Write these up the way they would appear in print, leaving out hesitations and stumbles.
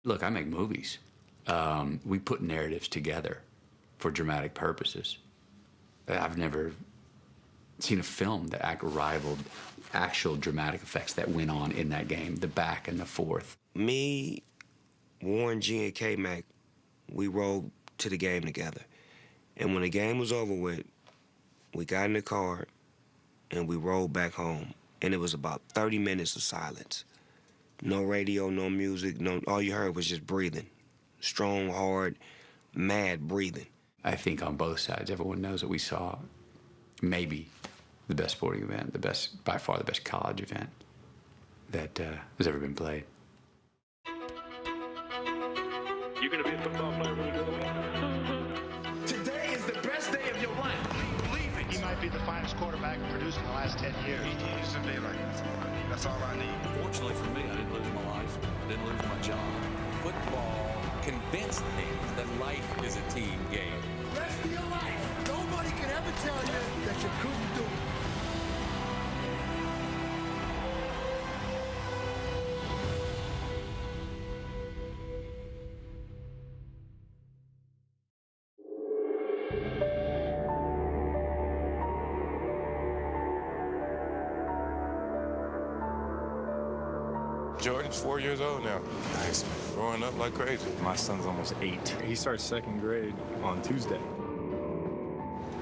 Look, I make movies. We put narratives together for dramatic purposes. I've never seen a film that rivaled actual dramatic effects that went on in that game, the back and the forth. Me, Warren G, and K-Mack, we rode to the game together. And when the game was over with, we got in the car and we rode back home. And it was about 30 minutes of silence. No radio, no music, all you heard was just breathing. Strong, hard, mad breathing. I think on both sides, everyone knows that we saw maybe the best sporting event, by far the best college event that has ever been played. You're going to be a football player when you grow up. Today is the best day of your life. Believe it. He might be the finest quarterback produced in the last 10 years. He used to be like, that's all I need. Fortunately for me, I didn't lose my life. I didn't lose my job. Football convinced me that life is a team game. Rest of your life. Nobody can ever tell you that you couldn't do it. Jordan's 4 years old now. Nice. Growing up like crazy. My son's almost 8. He starts second grade on Tuesday.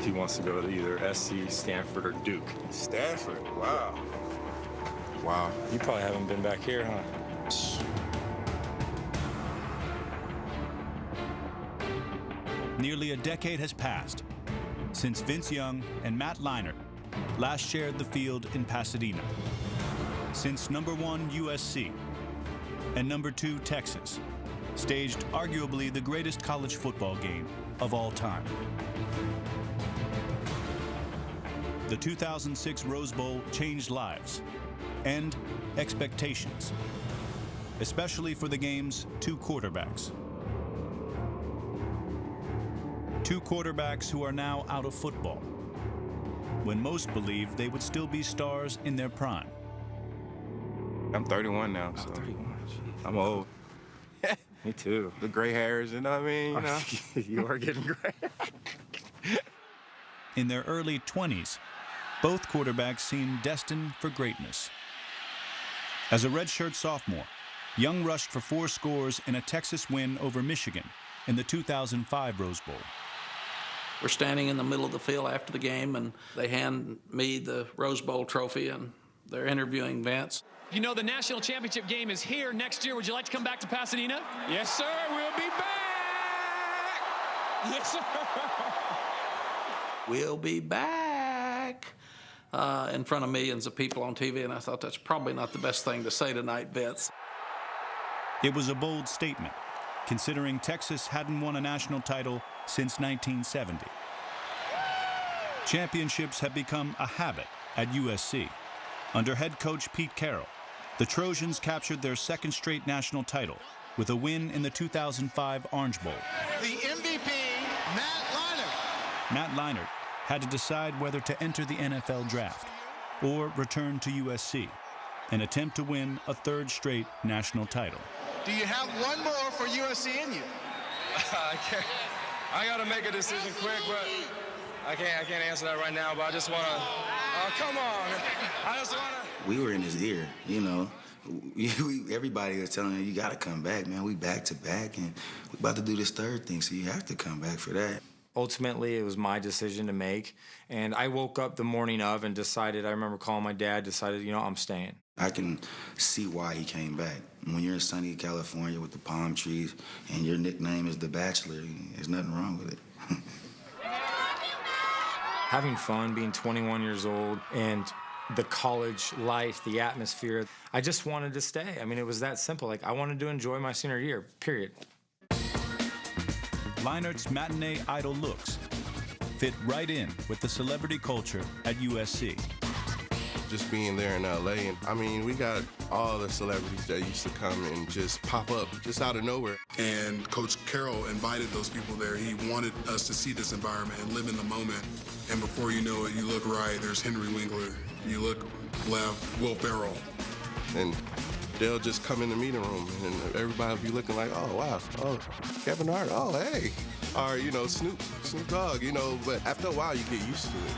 He wants to go to either SC, Stanford, or Duke. Stanford, wow. Wow. You probably haven't been back here, huh? Nearly a decade has passed since Vince Young and Matt Leinart last shared the field in Pasadena. Since #1 USC and #2 Texas staged arguably the greatest college football game of all time. The 2006 Rose Bowl changed lives and expectations, especially for the game's two quarterbacks. Two quarterbacks who are now out of football, when most believed they would still be stars in their prime. I'm 31 now, so 31. I'm old. Me too. The gray hairs, you know what I mean? You know? You are getting gray. In their early 20s, both quarterbacks seemed destined for greatness. As a redshirt sophomore, Young rushed for 4 scores in a Texas win over Michigan in the 2005 Rose Bowl. We're standing in the middle of the field after the game, and they hand me the Rose Bowl trophy, and they're interviewing Vince. You know, the National Championship Game is here next year. Would you like to come back to Pasadena? Yes, sir. We'll be back. Yes, sir. We'll be back in front of millions of people on TV, and I thought that's probably not the best thing to say tonight, Vince. It was a bold statement, considering Texas hadn't won a national title since 1970. Championships have become a habit at USC. Under head coach Pete Carroll, the Trojans captured their second straight national title with a win in the 2005 Orange Bowl. The MVP, Matt Leinart. Matt Leinart had to decide whether to enter the NFL draft or return to USC and attempt to win a third straight national title. Do you have one more for USC in you? I got to make a decision quick, but I can't answer that right now, but I just want to, come on. I just want to. We were in his ear, you know. Everybody was telling him, you got to come back, man. We back to back, and we about to do this third thing, so you have to come back for that. Ultimately, it was my decision to make, and I woke up the morning of and decided, I remember calling my dad, decided, you know, I'm staying. I can see why he came back. When you're in sunny California with the palm trees and your nickname is The Bachelor, there's nothing wrong with it. Having fun, being 21 years old, and the college life, the atmosphere, I just wanted to stay. I mean, it was that simple. Like, I wanted to enjoy my senior year, period. Leinart's matinee idol looks fit right in with the celebrity culture at USC. Just being there in LA, and I mean, we got all the celebrities that used to come and just pop up just out of nowhere. And Coach Carroll invited those people there. He wanted us to see this environment and live in the moment. And before you know it, you look right, there's Henry Winkler. You look left, Will Ferrell. And they'll just come in the meeting room and everybody will be looking like, oh, wow, oh, Kevin Hart, oh, hey. Or, you know, Snoop Dogg, you know, but after a while you get used to it.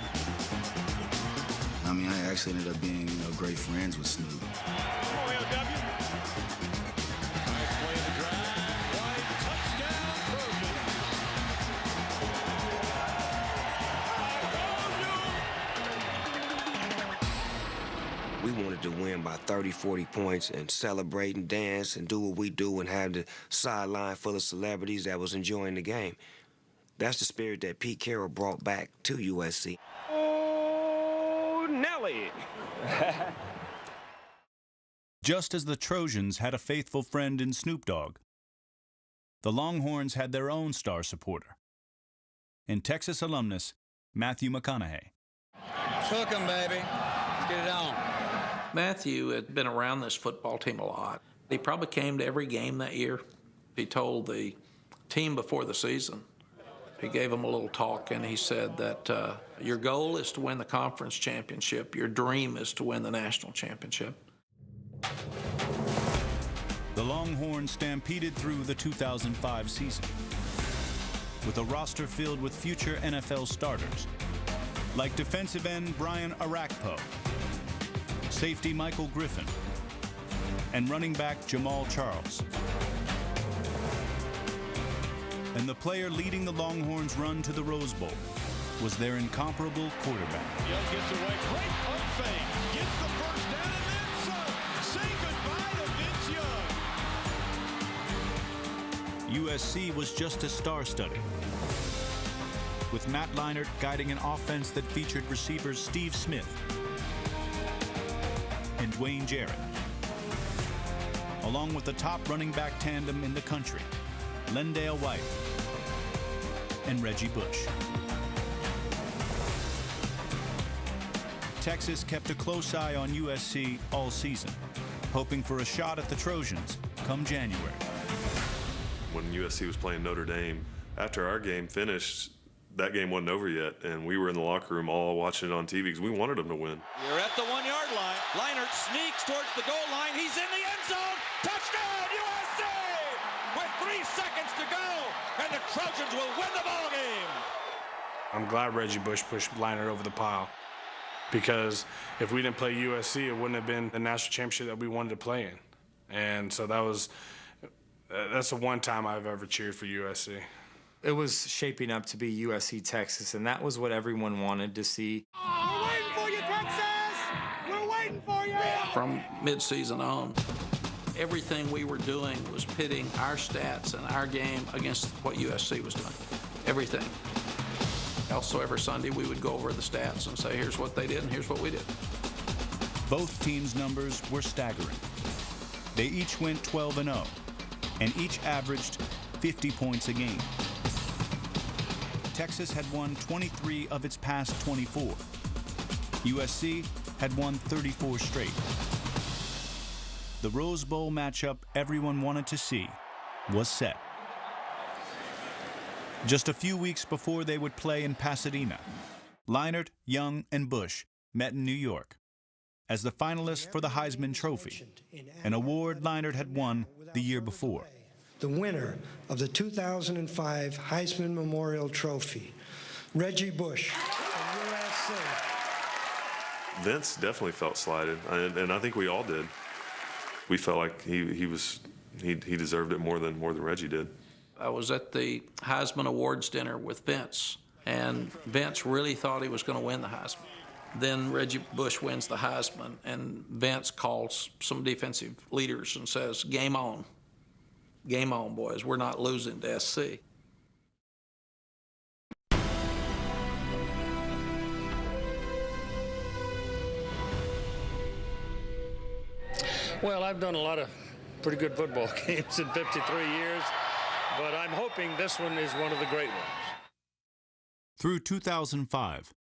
I mean, I actually ended up being, you know, great friends with Snoop. We wanted to win by 30, 40 points and celebrate and dance and do what we do and have the sideline full of celebrities that was enjoying the game. That's the spirit that Pete Carroll brought back to USC. Oh, Nelly! Just as the Trojans had a faithful friend in Snoop Dogg, the Longhorns had their own star supporter. In Texas alumnus, Matthew McConaughey. Cook 'em, baby. Let's get it on. Matthew had been around this football team a lot. He probably came to every game that year. He told the team before the season, he gave them a little talk, and he said that your goal is to win the conference championship. Your dream is to win the national championship. The Longhorns stampeded through the 2005 season with a roster filled with future NFL starters, like defensive end Brian Arakpo, safety Michael Griffin, and running back Jamal Charles. And the player leading the Longhorns' run to the Rose Bowl was their incomparable quarterback. Young gets away, great pump fake, gets the first down and then some. Say goodbye to Vince Young. USC was just as star-studded, with Matt Leinart guiding an offense that featured receivers Steve Smith and Dwayne Jarrett, along with the top running back tandem in the country, Lendale White and Reggie Bush. Texas kept a close eye on USC all season, hoping for a shot at the Trojans come January. When USC was playing Notre Dame, after our game finished, that game wasn't over yet, and we were in the locker room all watching it on TV because we wanted them to win. You're at the 1-yard line. Leinart sneaks towards the goal line. He's in the end zone. Touchdown, USC! With 3 seconds to go, and the Trojans will win the ball game. I'm glad Reggie Bush pushed Leinart over the pile, because if we didn't play USC, it wouldn't have been the national championship that we wanted to play in. And so that's the one time I've ever cheered for USC. It was shaping up to be USC Texas, and that was what everyone wanted to see. We're waiting for you, Texas! We're waiting for you! From midseason on, everything we were doing was pitting our stats and our game against what USC was doing. Everything. Also, every Sunday we would go over the stats and say, here's what they did and here's what we did. Both teams' numbers were staggering. They each went 12-0, and each averaged 50 points a game. Texas had won 23 of its past 24. USC had won 34 straight. The Rose Bowl matchup everyone wanted to see was set. Just a few weeks before they would play in Pasadena, Leinart, Young, and Bush met in New York as the finalists for the Heisman Trophy, an award Leinart had won the year before. The winner of the 2005 Heisman Memorial Trophy, Reggie Bush from USC. Vince definitely felt slighted, and I think we all did. We felt like he deserved it more than Reggie did. I was at the Heisman Awards dinner with Vince, and Vince really thought he was going to win the Heisman. Then Reggie Bush wins the Heisman, and Vince calls some defensive leaders and says, game on. Game on, boys. We're not losing to SC. Well, I've done a lot of pretty good football games in 53 years, but I'm hoping this one is one of the great ones. Through 2005,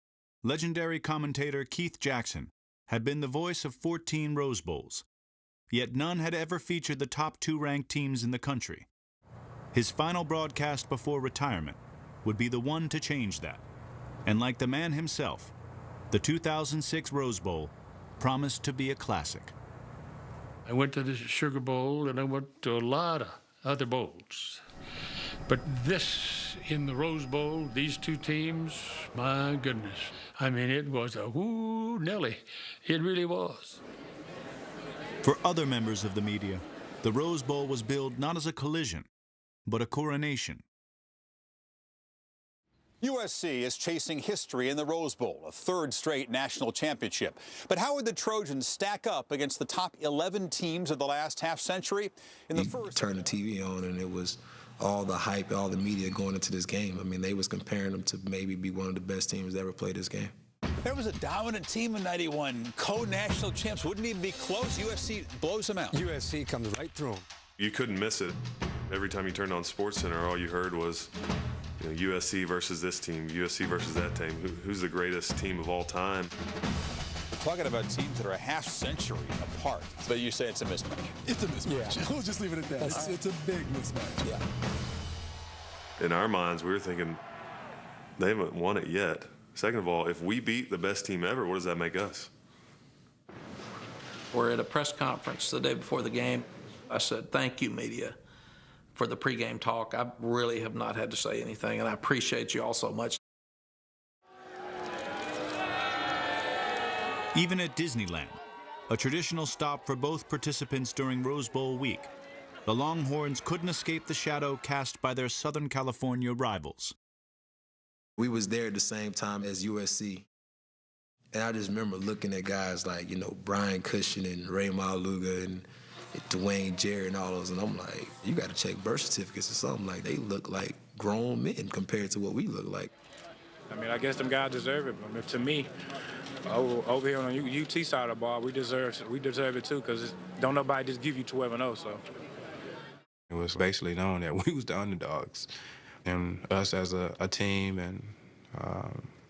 legendary commentator Keith Jackson had been the voice of 14 Rose Bowls, yet none had ever featured the top 2 ranked teams in the country. His final broadcast before retirement would be the one to change that. And like the man himself, the 2006 Rose Bowl promised to be a classic. I went to the Sugar Bowl, and I went to a lot of other bowls. But this, in the Rose Bowl, these two teams, my goodness. I mean, it was a whoo, Nelly. It really was. For other members of the media, the Rose Bowl was billed not as a collision, but a coronation. USC is chasing history in the Rose Bowl, a third straight national championship. But how would the Trojans stack up against the top 11 teams of the last half century? In the first, turn the TV on, and it was all the hype, all the media going into this game. I mean, they was comparing them to maybe be one of the best teams that ever played this game. There was a dominant team in '91, co-national champs. Wouldn't even be close. USC blows them out. USC comes right through them. You couldn't miss it. Every time you turned on SportsCenter, all you heard was, you know, USC versus this team, USC versus that team. Who's the greatest team of all time? We're talking about teams that are a half century apart, but you say it's a mismatch. It's a mismatch. Yeah. We'll just leave it at that. It's a big mismatch. Yeah. In our minds, we were thinking, they haven't won it yet. Second of all, if we beat the best team ever, what does that make us? We're at a press conference the day before the game. I said, thank you, media, for the pregame talk. I really have not had to say anything, and I appreciate you all so much. Even at Disneyland, a traditional stop for both participants during Rose Bowl week, the Longhorns couldn't escape the shadow cast by their Southern California rivals. We was there at the same time as USC. And I just remember looking at guys like, you know, Brian Cushing and Ray Maluga and Dwayne Jerry and all those, and I'm like, you got to check birth certificates or something. Like, they look like grown men compared to what we look like. I mean, I guess them guys deserve it, but to me, over here on the UT side of the ball, we deserve it too, because don't nobody just give you 12-0, so. It was basically known that we was the underdogs. And us as a team and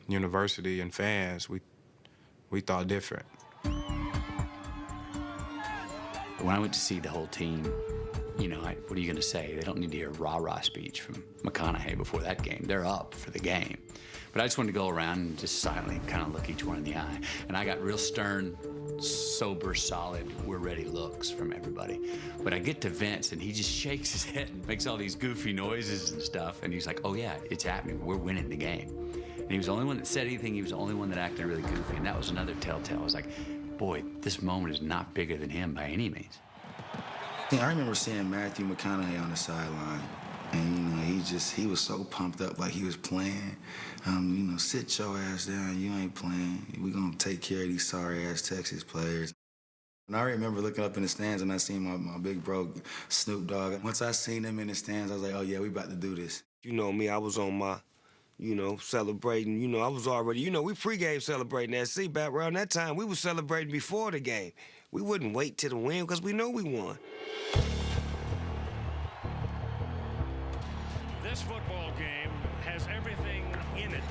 university and fans, we thought different. When I went to see the whole team, you know, what are you going to say? They don't need to hear a rah-rah speech from McConaughey before that game. They're up for the game. But I just wanted to go around and just silently kind of look each one in the eye. And I got real stern, sober, solid, we're ready looks from everybody. But I get to Vince, and he just shakes his head and makes all these goofy noises and stuff. And he's like, oh, yeah, it's happening. We're winning the game. And he was the only one that said anything. He was the only one that acted really goofy. And that was another telltale. I was like, boy, this moment is not bigger than him by any means. I remember seeing Matthew McConaughey on the sideline, and you know, he was so pumped up, like he was playing. You know, sit your ass down, you ain't playing. We're gonna take care of these sorry ass Texas players. And I remember looking up in the stands and I seen my big bro Snoop Dogg. Once I seen him in the stands, I was like, oh yeah, we about to do this. You know me, I was on my, you know, celebrating. You know, I was already, you know, we pregame celebrating that. See, back around that time, we was celebrating before the game. We wouldn't wait till the win because we know we won. This football game has everything in it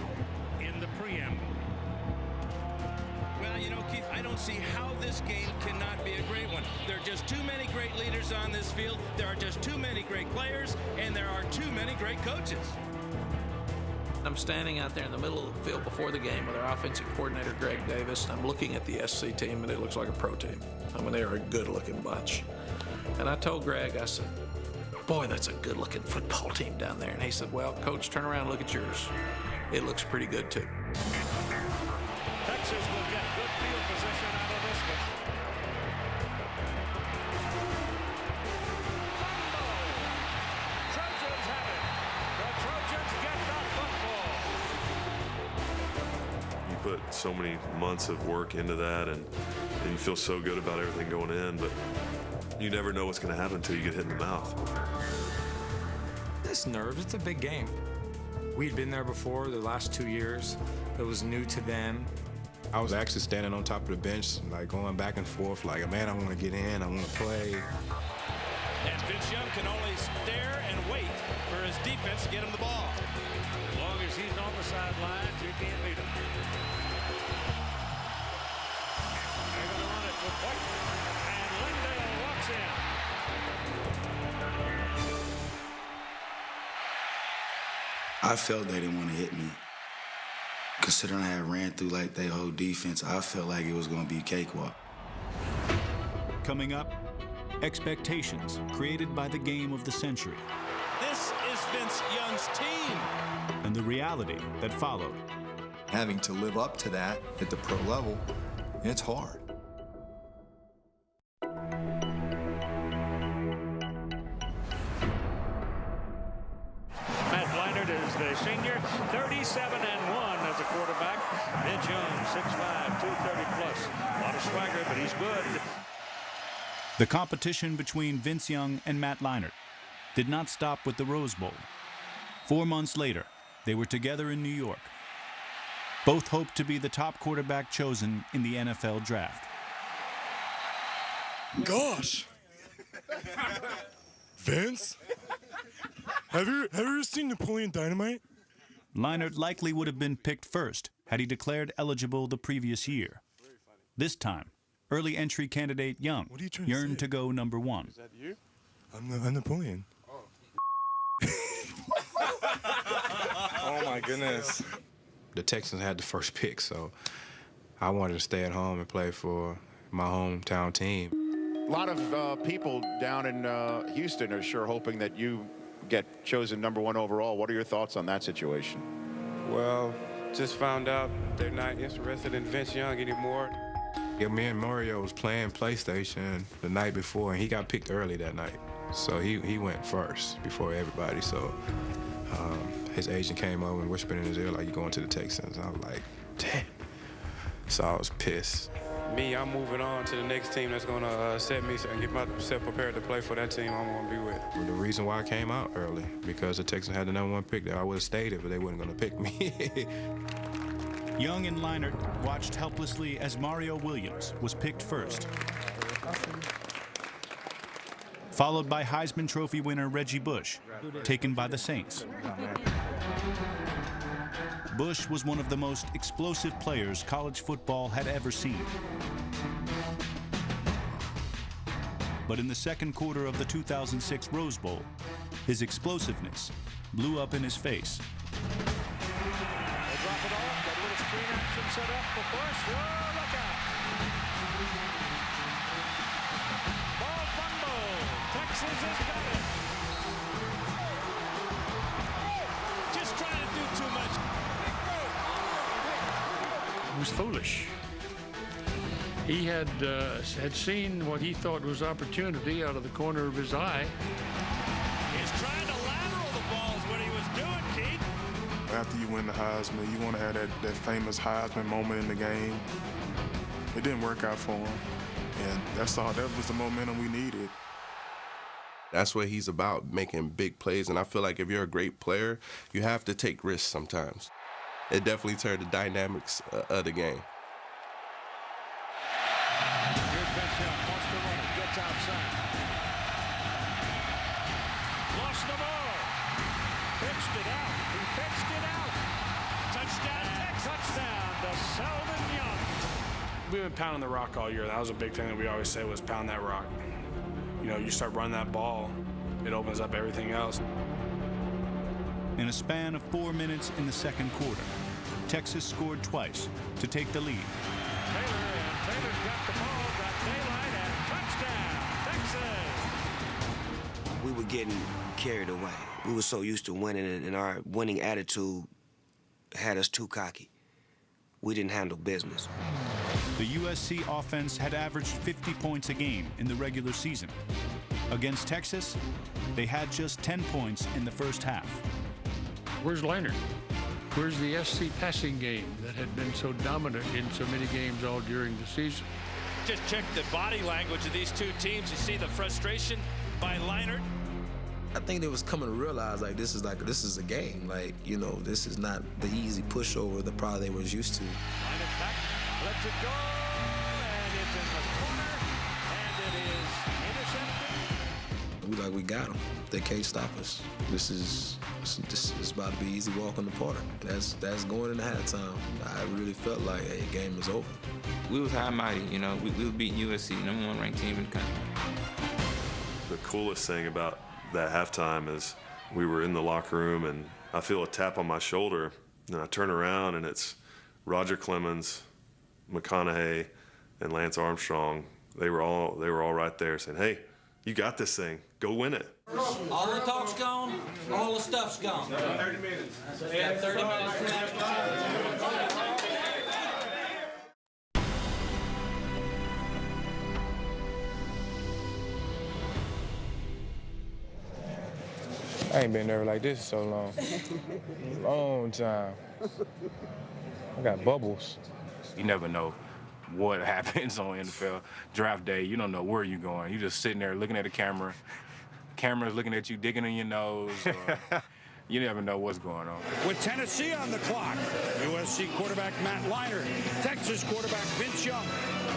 in the preamble. Well, you know, Keith, I don't see how this game cannot be a great one. There are just too many great leaders on this field. There are just too many great players, and there are too many great coaches. I'm standing out there in the middle of the field before the game with our offensive coordinator, Greg Davis, and I'm looking at the SC team, and it looks like a pro team. I mean, they are a good-looking bunch. And I told Greg, I said, boy, that's a good-looking football team down there. And he said, well, Coach, turn around and look at yours. It looks pretty good, too. Texas will get good field position out of this one. Trojans have it. The Trojans get the football. You put so many months of work into that, and you feel so good about everything going in, but you never know what's going to happen until you get hit in the mouth. It's nerves. It's a big game. We'd been there before the last 2 years. It was new to them. I was actually standing on top of the bench, like going back and forth, like, man, I want to get in, I want to play. And Vince Young can only stare and wait for his defense to get him the ball. As long as he's on the sidelines, you can't beat him. They're going to run it with White. And Lindale walks in. I felt they didn't want to hit me. Considering I had ran through like their whole defense, I felt like it was going to be a cakewalk. Coming up, expectations created by the game of the century, This is Vince Young's team. and the reality that followed. Having to live up to that at the pro level, it's hard. Matt Leinart is the senior, 37-1 as a quarterback. Vince Young, 6'5", 230 plus. A lot of swagger, but he's good. The competition between Vince Young and Matt Leinart did not stop with the Rose Bowl. 4 months later, they were together in New York. Both hoped to be the top quarterback chosen in the NFL draft. Gosh! Vince? Have you ever seen Napoleon Dynamite? Leinart likely would have been picked first had he declared eligible the previous year. This time, early entry candidate Young yearned to go number 1. Is that you? I'm Napoleon. Oh my goodness. The Texans had the first pick, so I wanted to stay at home and play for my hometown team. A lot of people down in Houston are sure hoping that you get chosen number 1 overall. What are your thoughts on that situation? Well, just found out they're not interested in Vince Young anymore. Yeah, me and Mario was playing PlayStation the night before, and he got picked early that night. So he went first before everybody. So his agent came over and whispered in his ear, like, you going to the Texans? I was like, damn. So I was pissed. Me, I'm moving on to the next team that's going to set me and get myself prepared to play for that team I'm going to be with. The reason why I came out early, because the Texans had the number 1 pick there. I would have stayed it, but they weren't going to pick me. Young and Leinart watched helplessly as Mario Williams was picked first, followed by Heisman Trophy winner Reggie Bush, taken by the Saints. Bush was one of the most explosive players college football had ever seen. But in the second quarter of the 2006 Rose Bowl, his explosiveness blew up in his face. They drop it off. Got a little screen action set up for Bush. Whoa, look out. Ball fumble. Texas has got it. Just trying to do too much. It was foolish. He had seen what he thought was opportunity out of the corner of his eye. He's trying to lateral the ball is what he was doing, Keith. After you win the Heisman, you want to have that famous Heisman moment in the game. It didn't work out for him, and that's all. That was the momentum we needed. That's what he's about, making big plays, and I feel like if you're a great player, you have to take risks sometimes. It definitely turned the dynamics of the game. Here's Vince Young, wants to run it, gets outside. Lost the ball. Pitched it out. He pitched it out. Touchdown, Texas. Touchdown to Selden Young. We've been pounding the rock all year. That was a big thing that we always say was pound that rock. You know, you start running that ball, it opens up everything else. In a span of 4 minutes in the second quarter, Texas scored twice to take the lead. Taylor's got the ball, got daylight, and touchdown, Texas. We were getting carried away. We were so used to winning, and our winning attitude had us too cocky. We didn't handle business. The USC offense had averaged 50 points a game in the regular season. Against Texas, they had just 10 points in the first half. Where's Leinart? Where's the SC passing game that had been so dominant in so many games all during the season? Just check the body language of these two teams. You see the frustration by Leinart. I think they was coming to realize this is a game. Like, you know, this is not the easy pushover that probably they was used to. Leinart back, lets it go, and it's in the corner, and it is intercepted. We got them. They can't stop us. This is about to be easy walk in the park. That's going into halftime. I really felt like, hey, the game is over. We was high and mighty, you know. We was beating USC, number 1 ranked team in the country. The coolest thing about that halftime is we were in the locker room and I feel a tap on my shoulder and I turn around and it's Roger Clemens, McConaughey, and Lance Armstrong. They were all right there saying, "Hey, You got this thing. Go win it. All the talk's gone, all the stuff's gone. 30 minutes. We have 30 minutes. I ain't been there like this in so long. Long time. I got bubbles. You never know what happens on NFL draft day. You don't know where you're going. You're just sitting there looking at the camera. Camera's looking at you, digging in your nose. Or you never know what's going on. With Tennessee on the clock, USC quarterback Matt Leinart, Texas quarterback Vince Young.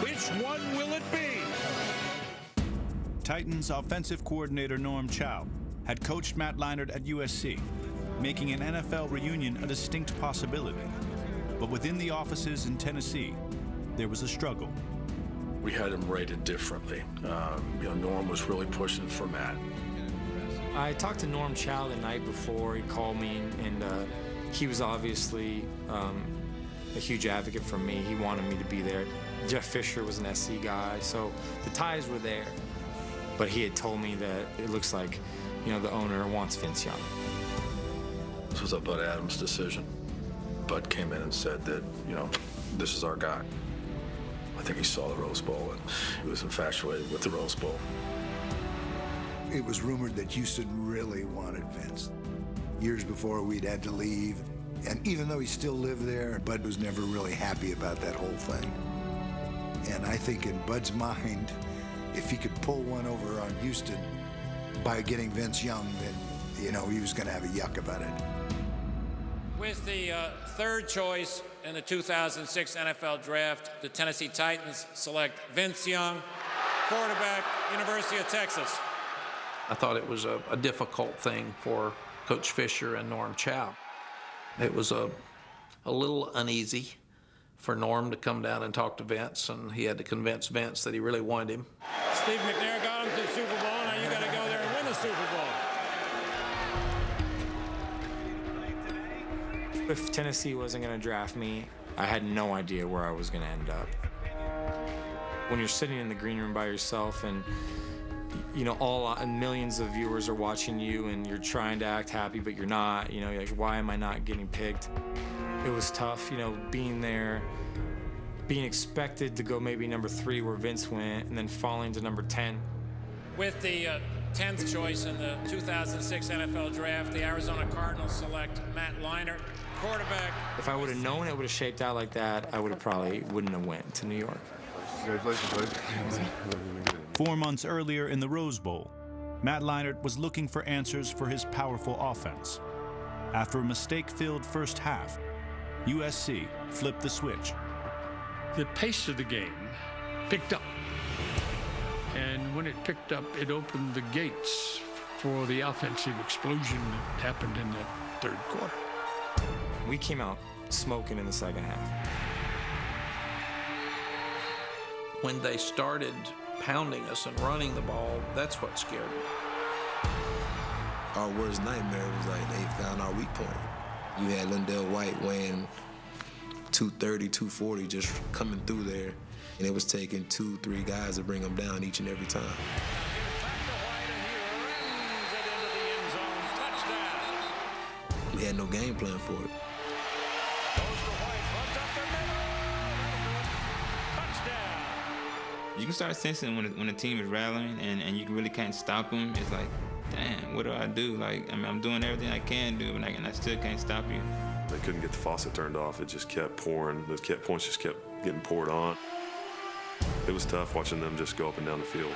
Which one will it be? Titans offensive coordinator Norm Chow had coached Matt Leinart at USC, making an NFL reunion a distinct possibility. But within the offices in Tennessee, there was a struggle. We had him rated differently. Norm was really pushing for Matt. I talked to Norm Chow the night before. He called me, and he was obviously a huge advocate for me. He wanted me to be there. Jeff Fisher was an SC guy, so the ties were there. But he had told me that it looks like, the owner wants Vince Young. This was a Bud Adams decision. Bud came in and said that, this is our guy. I think he saw the Rose Bowl, and he was infatuated with the Rose Bowl. It was rumored that Houston really wanted Vince. Years before, we'd had to leave. And even though he still lived there, Bud was never really happy about that whole thing. And I think in Bud's mind, if he could pull one over on Houston by getting Vince Young, then, he was going to have a yuck about it. With the third choice in the 2006 NFL Draft, the Tennessee Titans select Vince Young, quarterback, University of Texas. I thought it was a difficult thing for Coach Fisher and Norm Chow. It was a little uneasy for Norm to come down and talk to Vince, and he had to convince Vince that he really wanted him. Steve McNair got him to the Super Bowl, now you got to go there and win the Super Bowl. If Tennessee wasn't going to draft me, I had no idea where I was going to end up. When you're sitting in the green room by yourself and millions of viewers are watching you and you're trying to act happy, but you're not, you're like, why am I not getting picked? It was tough, being there, being expected to go maybe number 3 where Vince went, and then falling to number 10. With the 10th choice in the 2006 NFL Draft, the Arizona Cardinals select Matt Leinart, quarterback. If I would have known it would have shaped out like that, I wouldn't have went to New York. Congratulations, buddy. 4 months earlier in the Rose Bowl, Matt Leinart was looking for answers for his powerful offense. After a mistake-filled first half, USC flipped the switch. The pace of the game picked up. And when it picked up, it opened the gates for the offensive explosion that happened in the third quarter. We came out smoking in the second half. When they started pounding us and running the ball, that's what scared me. Our worst nightmare was like they found our weak point. You had Lindell White weighing 230, 240 just coming through there, and it was taking 2-3 guys to bring them down each and every time. We had no game plan for it. You can start sensing when a team is rallying and you really can't stop them. It's like, damn, what do I do? Like, I'm doing everything I can do, and I still can't stop you. They couldn't get the faucet turned off. It just kept pouring. The points just kept getting poured on. It was tough watching them just go up and down the field.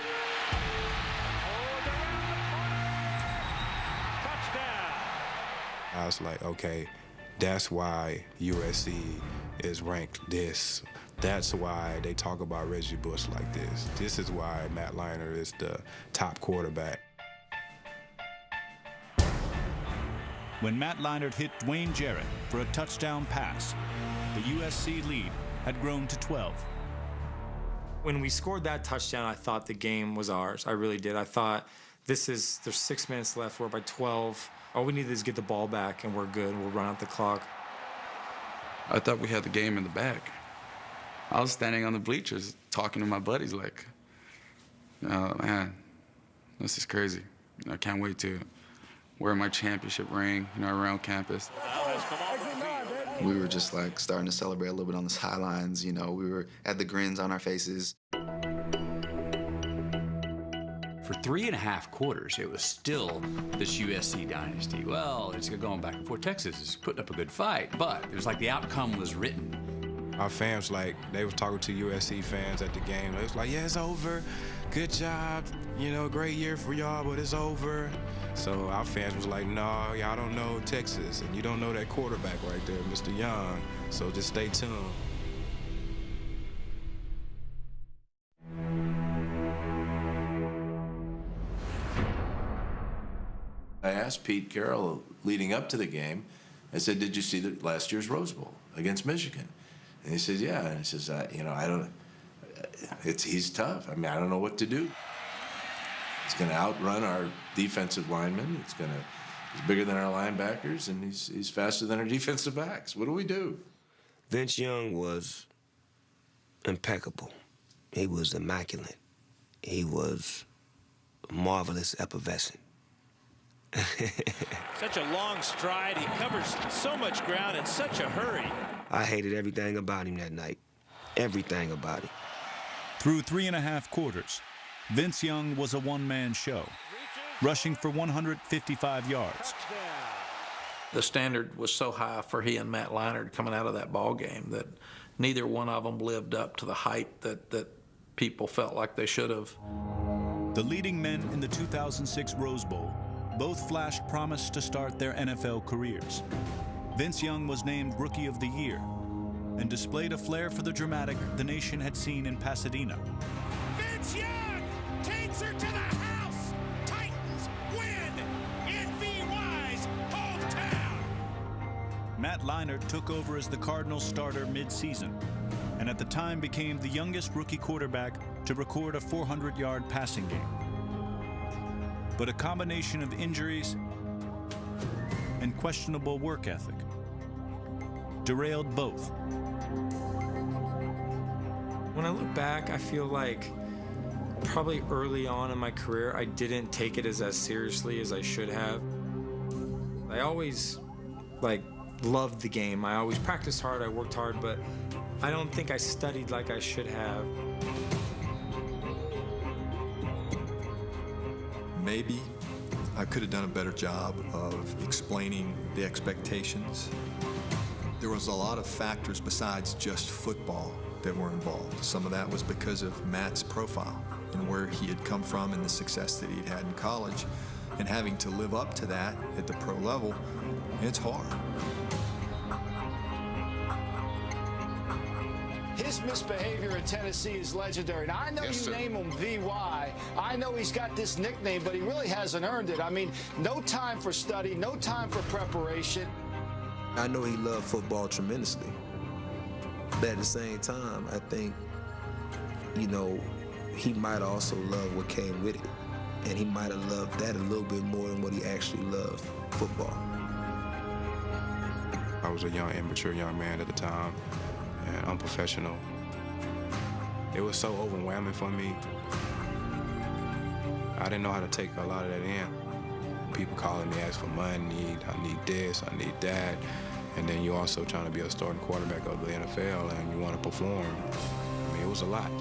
I was like, okay, that's why USC is ranked this. That's why they talk about Reggie Bush like this. This is why Matt Leinart is the top quarterback. When Matt Leinart hit Dwayne Jarrett for a touchdown pass, the USC lead had grown to 12. When we scored that touchdown, I thought the game was ours. I really did. I thought there's 6 minutes left. We're by 12. All we need is get the ball back and we're good. We'll run out the clock. I thought we had the game in the bag. I was standing on the bleachers talking to my buddies like, oh man, This is crazy. I can't wait to wear my championship ring, around campus. We were just like starting to celebrate a little bit on the sidelines. We were at the grins on our faces. For 3.5 quarters, it was still this USC dynasty. Well, it's going back and forth. Texas is putting up a good fight, but it was like the outcome was written. Our fans, they were talking to USC fans at the game. They was like, yeah, it's over. Good job. Great year for y'all, but it's over. So our fans was like, no, y'all don't know Texas, and you don't know that quarterback right there, Mr. Young. So just stay tuned. I asked Pete Carroll leading up to the game, I said, did you see the last year's Rose Bowl against Michigan? And he says, yeah. And he says, I don't, he's tough. I don't know what to do. He's going to outrun our defensive linemen. He's bigger than our linebackers, and he's faster than our defensive backs. What do we do? Vince Young was impeccable. He was immaculate. He was marvelous effervescent. Such a long stride. He covers so much ground in such a hurry. I hated everything about him that night. Everything about him. Through 3.5 quarters, Vince Young was a one-man show, rushing for 155 yards. The standard was so high for he and Matt Leinart coming out of that ball game that neither one of them lived up to the hype that people felt like they should have. The leading men in the 2006 Rose Bowl both flashed promise to start their NFL careers. Vince Young was named Rookie of the Year and displayed a flair for the dramatic the nation had seen in Pasadena. Vince Young takes her to the house. Titans win in VY's hometown. Matt Leinart took over as the Cardinals starter mid-season and at the time became the youngest rookie quarterback to record a 400-yard passing game. But a combination of injuries and questionable work ethic derailed both. When I look back, I feel like probably early on in my career, I didn't take it as seriously as I should have. I always loved the game. I always practiced hard, I worked hard, but I don't think I studied like I should have. Maybe I could have done a better job of explaining the expectations. There was a lot of factors besides just football that were involved. Some of that was because of Matt's profile and where he had come from and the success that he'd had in college. And having to live up to that at the pro level, it's hard. His misbehavior in Tennessee is legendary. Now, I know you name him VY. I know he's got this nickname, but he really hasn't earned it. I mean, no time for study, no time for preparation. I know he loved football tremendously. But at the same time, I think, he might also love what came with it. And he might have loved that a little bit more than what he actually loved, football. I was a young, immature young man at the time and unprofessional. It was so overwhelming for me. I didn't know how to take a lot of that in. People calling me, asking for money, I need this, I need that. And then you're also trying to be a starting quarterback of the NFL and you want to perform. I mean, it was a lot.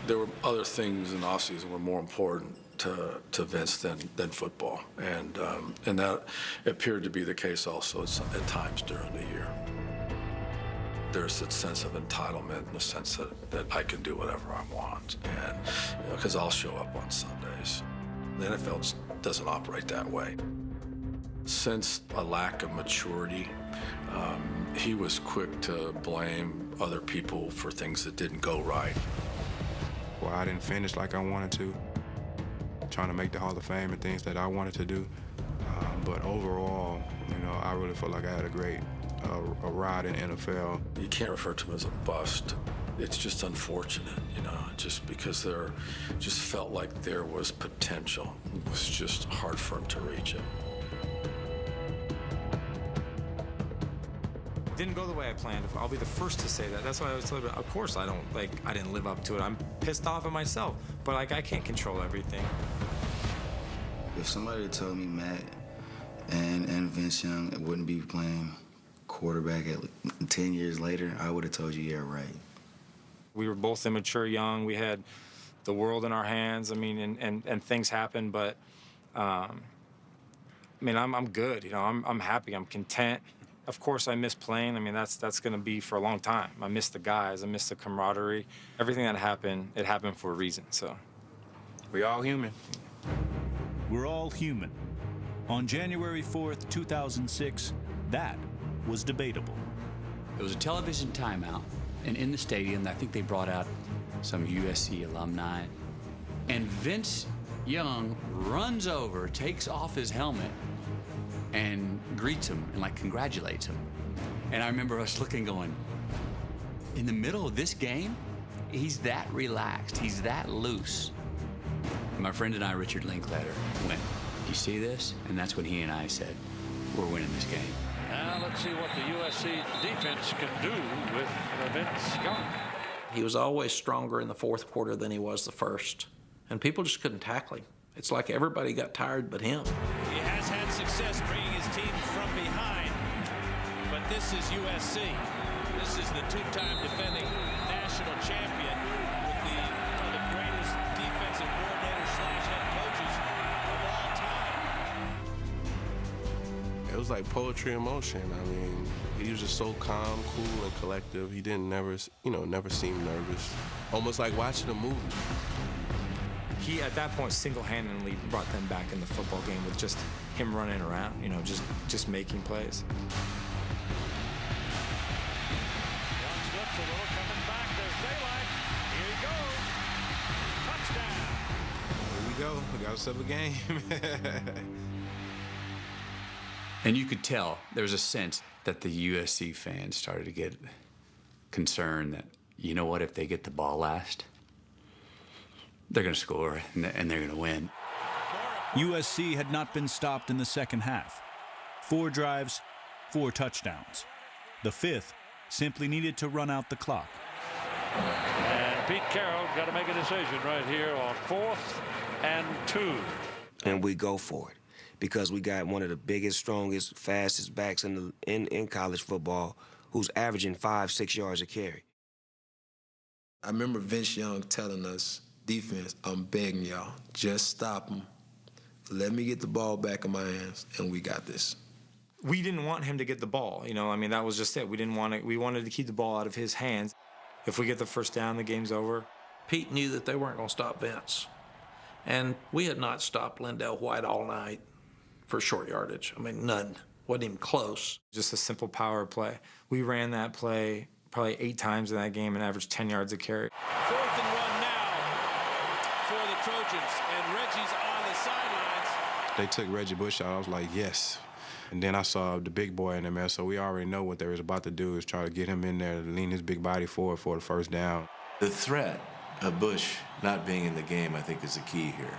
There were other things in the offseason were more important to Vince than football. And that appeared to be the case also at times during the year. There's that sense of entitlement and the sense that I can do whatever I want. And because I'll show up on Sundays. The NFL doesn't operate that way. Since a lack of maturity, he was quick to blame other people for things that didn't go right. Well, I didn't finish like I wanted to, trying to make the Hall of Fame and things that I wanted to do. But overall, I really feel like I had a great ride in the NFL. You can't refer to him as a bust. It's just unfortunate, just because there just felt like there was potential. It was just hard for him to reach it. didn't go the way I planned. I'll be the first to say that. That's why I was telling you, of course I didn't live up to it. I'm pissed off at myself, but like I can't control everything. If somebody had told me Matt and Vince Young wouldn't be playing quarterback 10 years later, I would have told you, yeah, right. We were both immature, young. We had the world in our hands. I mean, and things happen, but I mean, I'm good. You know, I'm happy. I'm content. Of course, I miss playing. I mean, that's going to be for a long time. I miss the guys. I miss the camaraderie. Everything that happened, it happened for a reason. So, we all human. We're all human. On January 4th, 2006, that was debatable. It was a television timeout, and in the stadium, I think they brought out some USC alumni, and Vince Young runs over, takes off his helmet, and greets him and like congratulates him. And I remember us looking, going, in the middle of this game, he's that relaxed, he's that loose. My friend and I, Richard Linklater, went, "You see this?" And that's when he and I said, "We're winning this game." Now let's see what the USC defense can do with Vince Young. He was always stronger in the fourth quarter than he was the first, and people just couldn't tackle him. It's like everybody got tired but him. He has had success bringing his team from behind, but this is USC. This is the two-time defending national champion with one of the greatest defensive coordinators / head coaches of all time. It was like poetry in motion. I mean, he was just so calm, cool, and collective. He didn't never seem nervous. Almost like watching a movie. He, at that point, single-handedly brought them back in the football game with just him running around, you know, just making plays. Young slips a little, coming back. There's daylight. Here he goes. Touchdown. Here we go. We got ourselves a game. And you could tell there was a sense that the USC fans started to get concerned that, you know what, if they get the ball last, they're going to score and they're going to win. USC had not been stopped in the second half. 4 drives, 4 touchdowns. The 5th simply needed to run out the clock. And Pete Carroll got to make a decision right here on 4th and 2. And we go for it because we got one of the biggest, strongest, fastest backs in college football who's averaging 5-6 yards a carry. I remember Vince Young telling us, defense, I'm begging y'all, just stop him. Let me get the ball back in my hands, and we got this. We didn't want him to get the ball, you know. I mean, that was just it. We wanted to keep the ball out of his hands. If we get the first down, the game's over. Pete knew that they weren't going to stop Vince. And we had not stopped Lindell White all night for short yardage. I mean, none. Wasn't even close. Just a simple power play. We ran that play probably 8 times in that game and averaged 10 yards a carry. 4th and 1 now for the Trojans, and Reggie's on the sidelines. They took Reggie Bush out. I was like, yes. And then I saw the big boy in there, so we already know what they was about to do is try to get him in there, lean his big body forward for the first down. The threat of Bush not being in the game, I think, is the key here.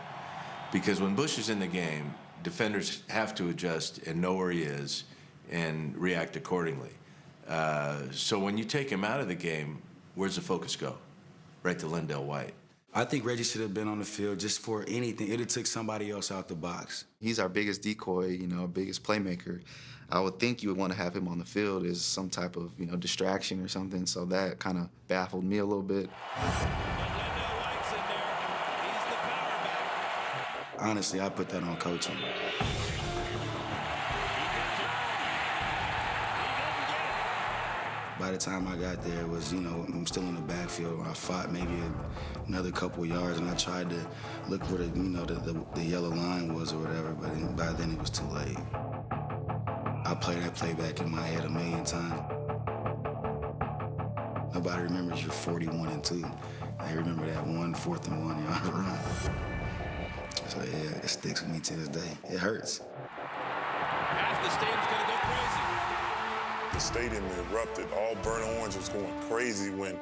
Because when Bush is in the game, defenders have to adjust and know where he is and react accordingly. So when you take him out of the game, where's the focus go? Right to Lindell White. I think Reggie should have been on the field just for anything. It would have took somebody else out the box. He's our biggest decoy, you know, biggest playmaker. I would think you would want to have him on the field as some type of, you know, distraction or something. So that kind of baffled me a little bit. Honestly, I put that on coaching. By the time I got there, it was, you know, I'm still in the backfield. I fought maybe another couple yards, and I tried to look where the, you know, the yellow line was or whatever, but by then it was too late. I played that play back in my head a million times. Nobody remembers your 41-2. I remember that 4th and 1 yard run. So yeah, it sticks with me to this day. It hurts. Half the stadium's gonna go crazy. The stadium erupted. All burnt orange was going crazy when,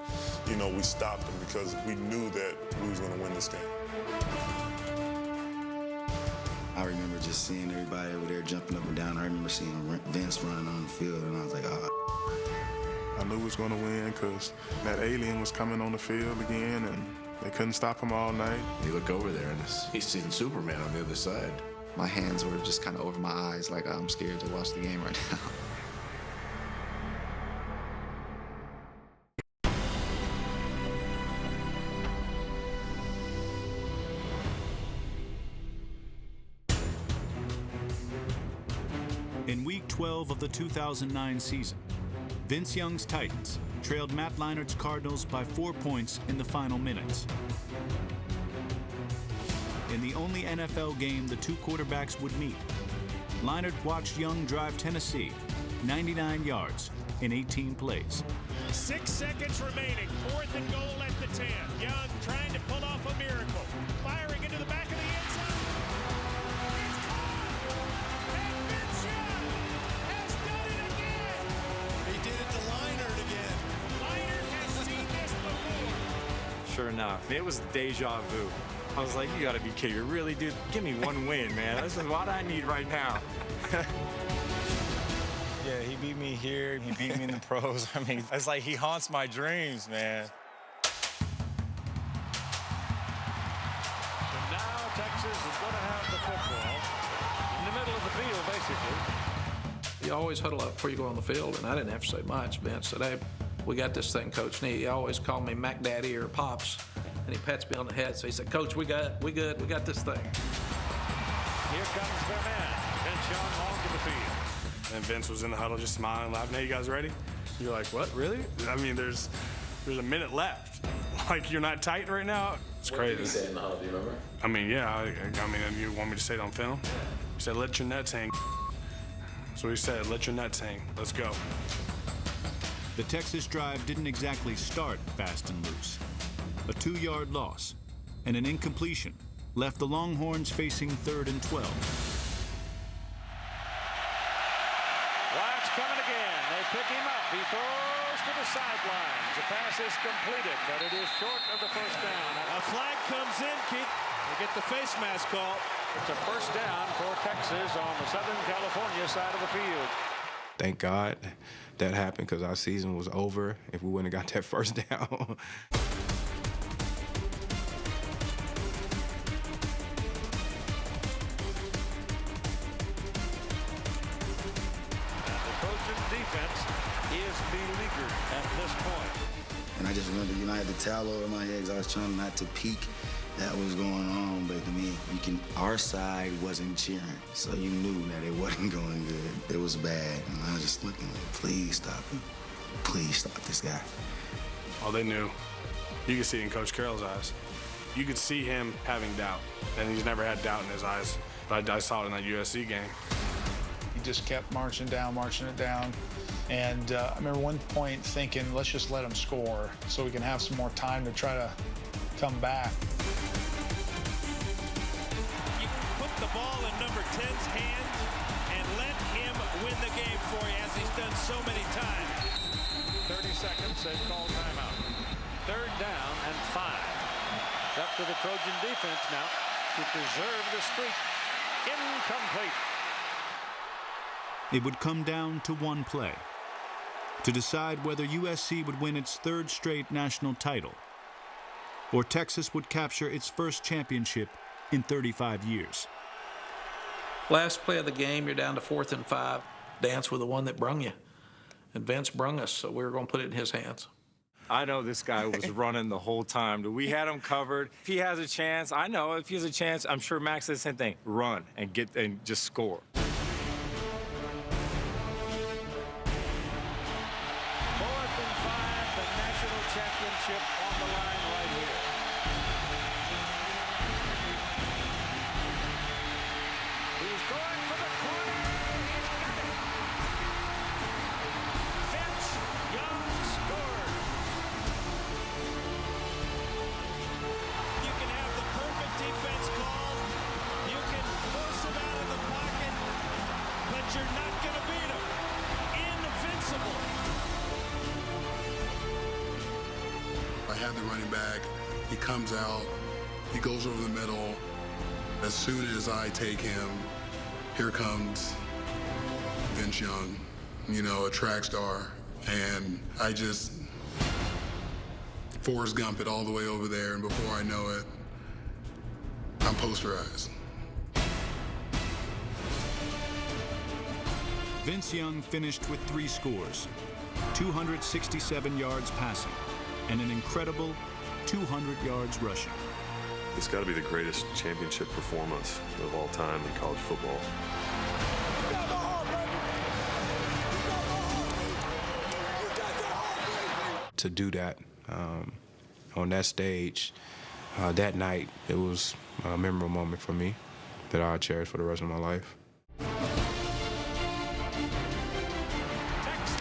you know, we stopped them because we knew that we was going to win this game. I remember just seeing everybody over there jumping up and down. I remember seeing Vince running on the field, and I was like, oh. I knew we was going to win because that alien was coming on the field again, and they couldn't stop him all night. You look over there, and he's seeing Superman on the other side. My hands were just kind of over my eyes, like I'm scared to watch the game right now. In Week 12 of the 2009 season, Vince Young's Titans trailed Matt Leinart's Cardinals by 4 points in the final minutes. In the only NFL game the two quarterbacks would meet, Leinart watched Young drive Tennessee 99 yards in 18 plays. 6 seconds remaining. 4th and goal at the 10. Young trying to pull off a miracle. Firing into the back of the end zone. It's caught! And Vince Young has done it again! He did it to Leinart again. Leinart has seen this before. Sure enough, it was deja vu. I was like, you gotta be kidding me. Really, dude? Give me one win, man. This is what I need right now. Yeah, he beat me here. He beat me in the pros. I mean, it's like he haunts my dreams, man. And now Texas is going to have the football in the middle of the field, basically. You always huddle up before you go on the field, and I didn't have to say much. Vince said, hey, we got this thing, Coach. And he always called me Mac Daddy or Pops, and he pats me on the head. So he said, Coach, we good, we got this thing. Here comes their man, Vince Young, onto the field. And Vince was in the huddle just smiling, laughing. Hey, you guys ready? You're like, what, really? I mean, there's a minute left. Like, you're not tight right now? It's crazy. What did he say in the huddle, do you remember? I mean, yeah, I mean, you want me to say it on film? He said, let your nuts hang. So he said, let your nuts hang. Let's go. The Texas drive didn't exactly start fast and loose. A 2-yard loss and an incompletion left the Longhorns facing 3rd and 12. Coming again. They pick him up. He throws to the sidelines. The pass is completed, but it is short of the first down. A flag comes in, Keith. They get the face mask call. It's a first down for Texas on the Southern California side of the field. Thank God that happened because our season was over if we wouldn't have got that first down. Defense is beleaguered at this point. And I just remember, I had the towel over my head because I was trying not to peek that was going on. But I mean, our side wasn't cheering, so you knew that it wasn't going good. It was bad. And I was just looking like, please stop him. Please stop this guy. Oh, they knew. You could see it in Coach Carroll's eyes. You could see him having doubt, and he's never had doubt in his eyes. But I saw it in that USC game. He just kept marching it down. And I remember one point thinking, let's just let him score so we can have some more time to try to come back. You put the ball in number 10's hands and let him win the game for you, as he's done so many times. 30 seconds, they've called timeout. 3rd down and 5. It's up to the Trojan defense now to preserve the streak. Incomplete. It would come down to one play to decide whether USC would win its 3rd straight national title or Texas would capture its first championship in 35 years. Last play of the game, you're down to 4th and 5. Dance with the one that brung you. And Vince brung us, so we were going to put it in his hands. I know this guy was running the whole time. We had him covered. If he has a chance, I know if he has a chance, I'm sure Max said the same thing. Run and just score. 4th and 5, the national championship on the line right here. He's going for the corner. He's got it. Vince Young scores. You can have the perfect defense call. You can force him out of the pocket, but you're not going to beat him. Invincible. I have the running back. He comes out. He goes over the middle. As soon as I take him, here comes Vince Young, a track star, And I just Forrest Gump it all the way over there, and before I know it, I'm posterized. Vince Young finished with 3 scores, 267 yards passing, and an incredible 200 yards rushing. It's got to be the greatest championship performance of all time in college football. To do that on that stage that night, it was a memorable moment for me that I'll cherish for the rest of my life. Texas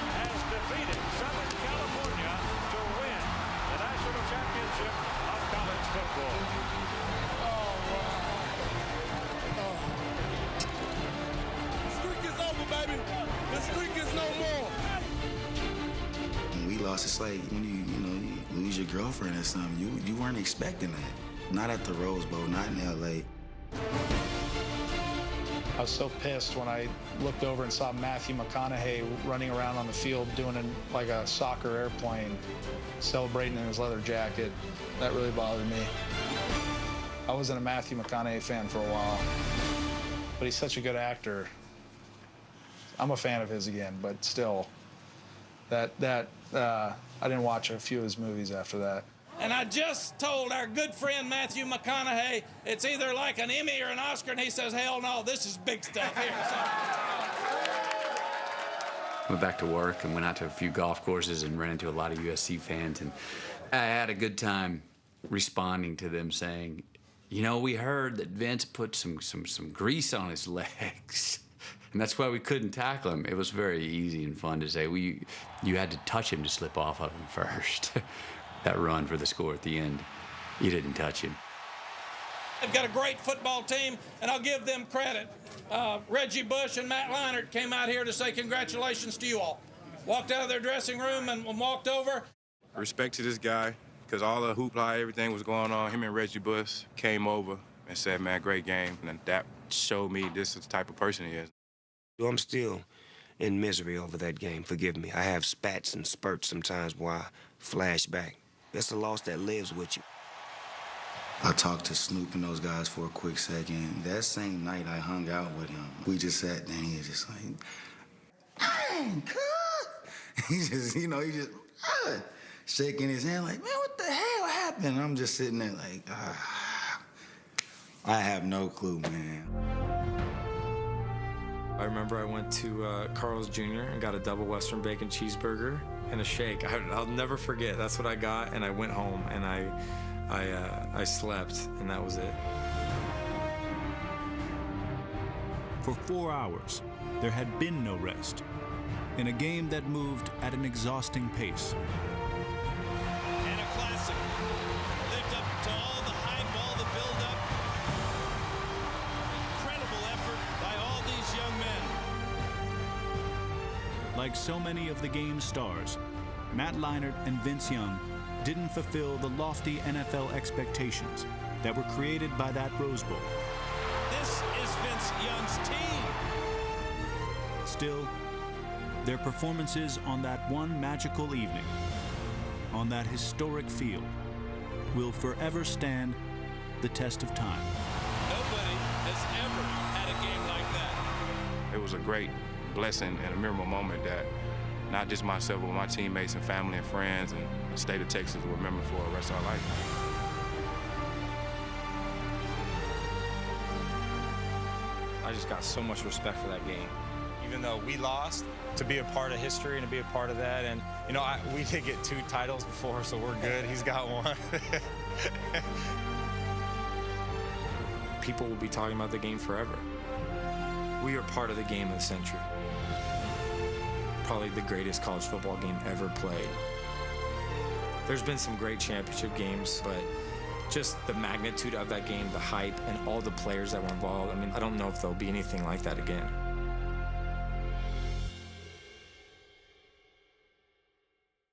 has defeated Southern California to win the National Championship of College Football. The streak is over, baby. The streak is no more. When we lost, it's like when you lose your girlfriend or something. You weren't expecting that. Not at the Rose Bowl, not in L.A. I was so pissed when I looked over and saw Matthew McConaughey running around on the field doing like a soccer airplane, celebrating in his leather jacket. That really bothered me. I wasn't a Matthew McConaughey fan for a while, but he's such a good actor. I'm a fan of his again, but still, I didn't watch a few of his movies after that. And I just told our good friend Matthew McConaughey it's either like an Emmy or an Oscar, and he says, hell no, this is big stuff here. Went back to work and went out to a few golf courses and ran into a lot of USC fans, and I had a good time responding to them saying, you know, we heard that Vince put some grease on his legs. And that's why we couldn't tackle him. It was very easy and fun to say, you had to touch him to slip off of him first. That run for the score at the end, you didn't touch him. They've got a great football team, and I'll give them credit. Reggie Bush and Matt Leinart came out here to say congratulations to you all. Walked out of their dressing room and walked over. Respect to this guy, because all the hoopla, everything was going on. Him and Reggie Bush came over and said, man, great game. And that showed me this is the type of person he is. I'm still in misery over that game. Forgive me. I have spats and spurts sometimes where I flash back. That's a loss that lives with you. I talked to Snoop and those guys for a quick second. That same night, I hung out with him. We just sat there, and he was just like, dang, cuz. He just shaking his hand like, man, what the hell happened? I'm just sitting there like, I have no clue, man. I remember I went to Carl's Jr. and got a double Western bacon cheeseburger and a shake. I'll never forget. That's what I got, and I went home and I slept, and that was it. For 4 hours, there had been no rest in a game that moved at an exhausting pace. And a classic. Lived up to all the hype, all the build-up. Incredible effort by all these young men. Like so many of the game's stars, Matt Leinart and Vince Young didn't fulfill the lofty NFL expectations that were created by that Rose Bowl. This is Vince Young's team. Still, their performances on that one magical evening, on that historic field, will forever stand the test of time. Nobody has ever had a game like that. It was a great blessing and a memorable moment that not just myself, but my teammates and family and friends and the state of Texas will remember for the rest of our life. I just got so much respect for that game. Even though we lost, to be a part of history and to be a part of that. And, you know, we did get 2 titles before, so we're good. He's got 1. People will be talking about the game forever. We are part of the game of the century. Probably the greatest college football game ever played. There's been some great championship games, but just the magnitude of that game, the hype, and all the players that were involved, I mean, I don't know if there'll be anything like that again.